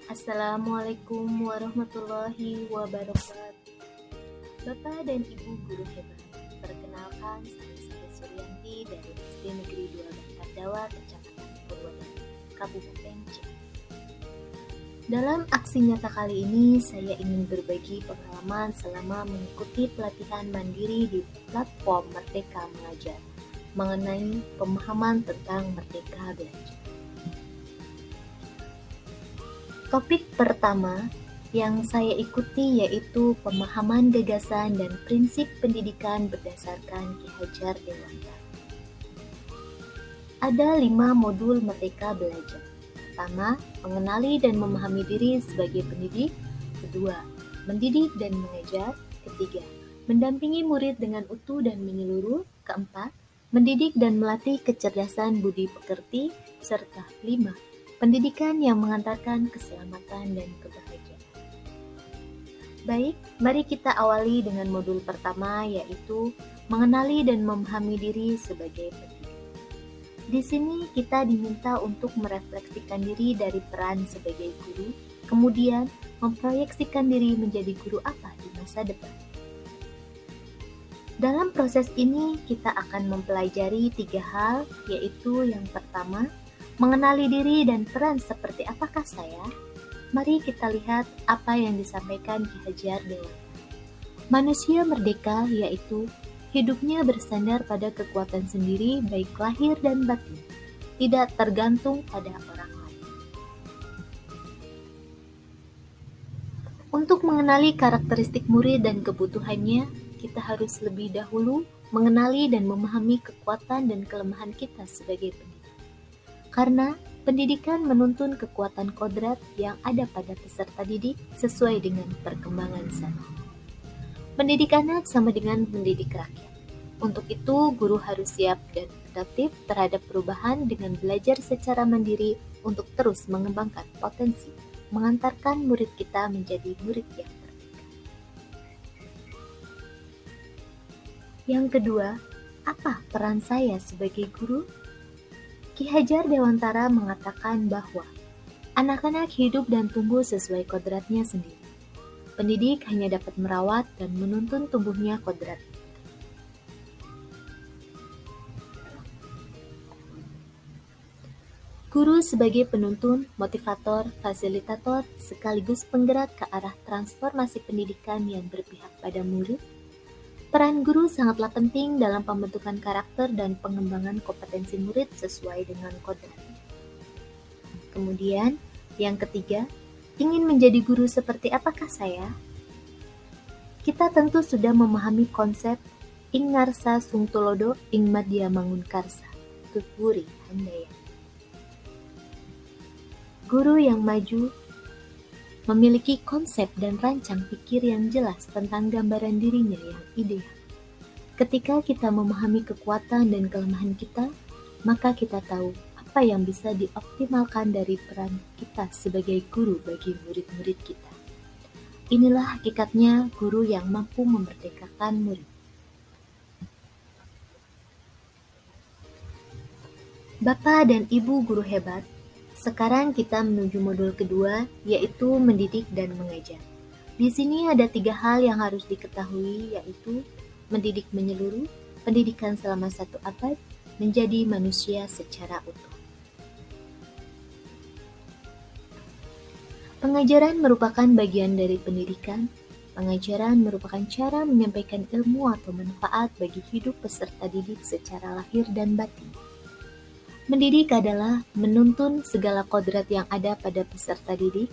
Assalamualaikum warahmatullahi wabarakatuh. Bapak dan Ibu guru hebat, perkenalkan saya Suryanti dari SD Negeri 2 Bantar Dawa, Kecamatan Purwodadi, Kabupaten Ciamis. Dalam aksi nyata kali ini, saya ingin berbagi pengalaman selama mengikuti pelatihan mandiri di platform Merdeka Mengajar mengenai pemahaman tentang Merdeka Belajar. Topik pertama yang saya ikuti yaitu pemahaman gagasan dan prinsip pendidikan berdasarkan Ki Hajar Dewantara. Ada 5 modul Merdeka Belajar. Pertama, mengenali dan memahami diri sebagai pendidik. Kedua, mendidik dan mengajar. Ketiga, mendampingi murid dengan utuh dan menyeluruh. Keempat, mendidik dan melatih kecerdasan budi pekerti. Serta 5, pendidikan yang mengantarkan keselamatan dan kebahagiaan. Baik, mari kita awali dengan modul pertama yaitu mengenali dan memahami diri sebagai pendidik. Di sini kita diminta untuk merefleksikan diri dari peran sebagai guru, kemudian memproyeksikan diri menjadi guru apa di masa depan. Dalam proses ini kita akan mempelajari 3 hal, yaitu yang pertama, mengenali diri dan peran seperti apakah saya? Mari kita lihat apa yang disampaikan Ki Hajar Dewantara. Manusia merdeka yaitu hidupnya bersandar pada kekuatan sendiri baik lahir dan batin, tidak tergantung pada orang lain. Untuk mengenali karakteristik murid dan kebutuhannya, kita harus lebih dahulu mengenali dan memahami kekuatan dan kelemahan kita sebagai pendidik. Karena pendidikan menuntun kekuatan kodrat yang ada pada peserta didik sesuai dengan perkembangan zaman. Mendidik anak sama dengan mendidik rakyat. Untuk itu, guru harus siap dan adaptif terhadap perubahan dengan belajar secara mandiri untuk terus mengembangkan potensi, mengantarkan murid kita menjadi murid yang merdeka. Yang kedua, apa peran saya sebagai guru? Ki Hajar Dewantara mengatakan bahwa anak-anak hidup dan tumbuh sesuai kodratnya sendiri. Pendidik hanya dapat merawat dan menuntun tumbuhnya kodrat. Guru sebagai penuntun, motivator, fasilitator, sekaligus penggerak ke arah transformasi pendidikan yang berpihak pada murid. Peran guru sangatlah penting dalam pembentukan karakter dan pengembangan kompetensi murid sesuai dengan kodratnya. Kemudian, yang ketiga, ingin menjadi guru seperti apakah saya? Kita tentu sudah memahami konsep ing ngarsa sung tulodo ing madya mangun karsa, tutwuri handaya. Guru yang maju memiliki konsep dan rancang pikir yang jelas tentang gambaran dirinya yang ideal. Ketika kita memahami kekuatan dan kelemahan kita, maka kita tahu apa yang bisa dioptimalkan dari peran kita sebagai guru bagi murid-murid kita. Inilah hakikatnya guru yang mampu memerdekakan murid. Bapak dan Ibu guru hebat, sekarang kita menuju modul kedua, yaitu mendidik dan mengajar. Di sini ada 3 hal yang harus diketahui, yaitu mendidik menyeluruh, pendidikan selama 1 abad, menjadi manusia secara utuh. Pengajaran merupakan bagian dari pendidikan. Pengajaran merupakan cara menyampaikan ilmu atau manfaat bagi hidup peserta didik secara lahir dan batin. Mendidik adalah menuntun segala kodrat yang ada pada peserta didik,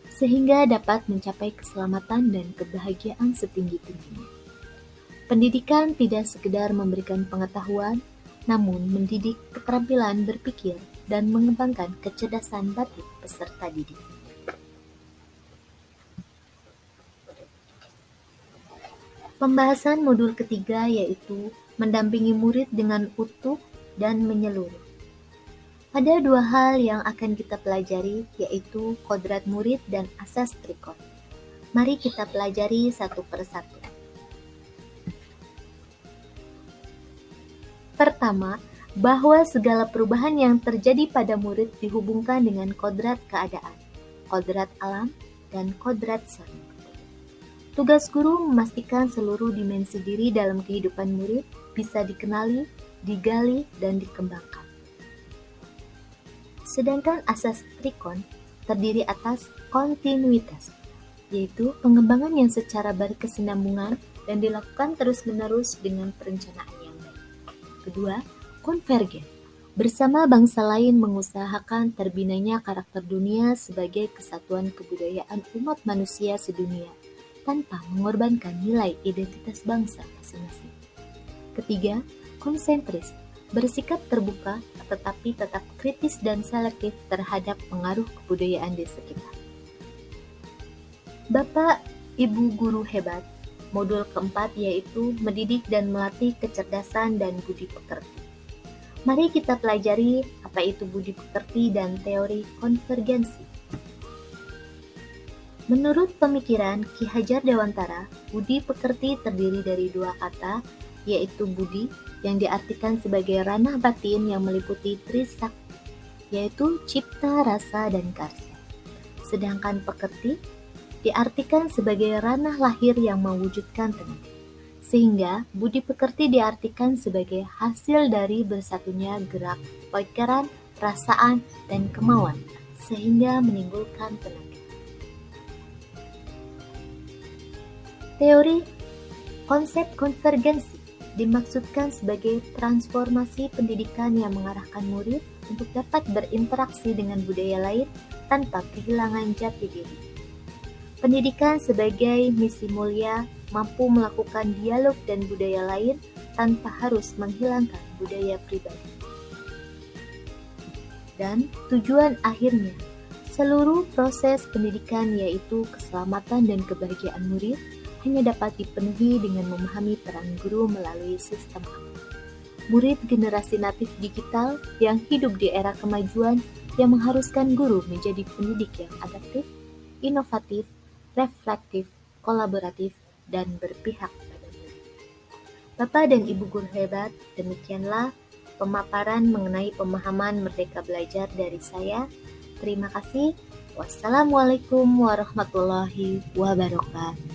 sehingga dapat mencapai keselamatan dan kebahagiaan setinggi-tingginya. Pendidikan tidak sekedar memberikan pengetahuan, namun mendidik keterampilan berpikir dan mengembangkan kecerdasan batin peserta didik. Pembahasan modul ketiga yaitu mendampingi murid dengan utuh dan menyeluruh. Ada 2 hal yang akan kita pelajari, yaitu kodrat murid dan asas trikot. Mari kita pelajari satu persatu. Pertama, bahwa segala perubahan yang terjadi pada murid dihubungkan dengan kodrat keadaan. kodrat alam, dan kodrat seni. Tugas guru memastikan seluruh dimensi diri dalam kehidupan murid bisa dikenali, digali, dan dikembangkan. Sedangkan asas trikon terdiri atas kontinuitas, yaitu pengembangan yang secara berkesinambungan dan dilakukan terus-menerus dengan perencanaan yang baik. Kedua, konvergen. Bersama bangsa lain mengusahakan terbinanya karakter dunia sebagai kesatuan kebudayaan umat manusia sedunia tanpa mengorbankan nilai identitas bangsa masing-masing. Ketiga, konsentris. Bersikap terbuka tetapi tetap kritis dan selektif terhadap pengaruh kebudayaan di sekitar. Bapak, Ibu guru hebat, modul keempat yaitu mendidik dan melatih kecerdasan dan budi pekerti. Mari kita pelajari apa itu budi pekerti dan teori konvergensi. Menurut pemikiran Ki Hajar Dewantara, budi pekerti terdiri dari dua kata, yaitu budi yang diartikan sebagai ranah batin yang meliputi trisakti, yaitu cipta, rasa, dan karya. Sedangkan pekerti diartikan sebagai ranah lahir yang mewujudkan tenaga. Sehingga budi pekerti diartikan sebagai hasil dari bersatunya gerak, pikiran, perasaan, dan kemauan, sehingga menimbulkan tenaga. Teori konsep konvergensi dimaksudkan sebagai transformasi pendidikan yang mengarahkan murid untuk dapat berinteraksi dengan budaya lain tanpa kehilangan jati diri. Pendidikan sebagai misi mulia mampu melakukan dialog dan budaya lain tanpa harus menghilangkan budaya pribadi. Dan tujuan akhirnya, seluruh proses pendidikan yaitu keselamatan dan kebahagiaan murid hanya dapat dipenuhi dengan memahami peran guru melalui sistem amal. Murid generasi natif digital yang hidup di era kemajuan yang mengharuskan guru menjadi pendidik yang adaptif, inovatif, reflektif, kolaboratif, dan berpihak pada murid. Bapak dan Ibu guru hebat, demikianlah pemaparan mengenai pemahaman Merdeka Belajar dari saya. Terima kasih. Wassalamualaikum warahmatullahi wabarakatuh.